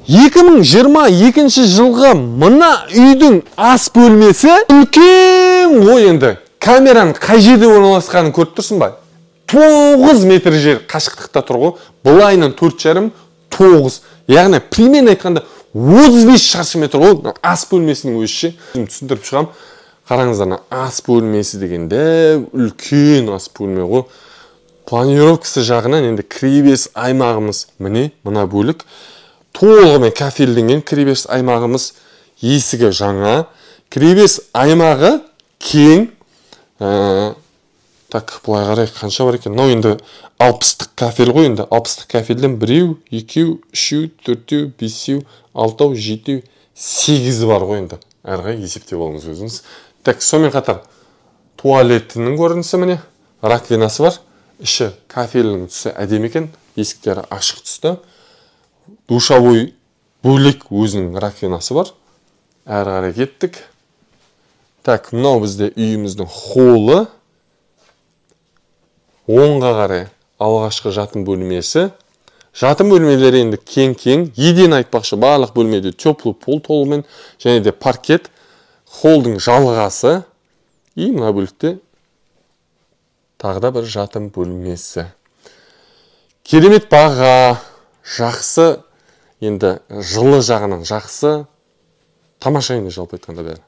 2022 жылғы мына үйдің ас бөлмесі үлкен ғой енді. Камераның қай жерде орналасқанын көріп тұрсың ба? 9 метр жер қашықтықта тұр ғой. Былайынан 4,5, 9. Яғни примерно айтқанда 35 шаршы метр ғой ас бөлмесінің өзі. Түсіндіріп шығам. Қараңыздар, ас бөлмесі дегенде үлкен ас бөлме ғой. Планировкасы жағынан енді кіреберіс аймағымыз міне мына бөлік. Толығымен кафелденген кіреберіс аймағымыз, есігі жаңа. Кіреберіс аймағы кең. Так, бұлай қарай қанша бар екен? Мынау енді 60-тық кафел ғой енді. 60-тық кафелден 1, 2, 3, 4, 5, 6, 7, 8 бар ғой енді. Әрғай есептеп алыңыз өзіңіз. Так, сонымен қатар туалетінің көрінісі міне, раковинасы бар. Іші кафелінің түсі әдемі екен, есіктері ашық түсті. Душовой бөлек өзінің раковинасы бар. Әрі қарай кеттік. Так, мынау бізде үйіміздің холлы. Оңға қарай алғашқы жатын бөлмесі. Жатын бөлмелері енді кең-кең. Еден айтпақшы, барлық бөлмеде теплый пол толымен, және де паркет. Холлдың жалғасы. И мына бөлікте тағы да бір жатын бөлмесі. Керемет баға, жақсы, енді жылы жағынан жақсы, тамаша енді жалпы айтқанда бәрі.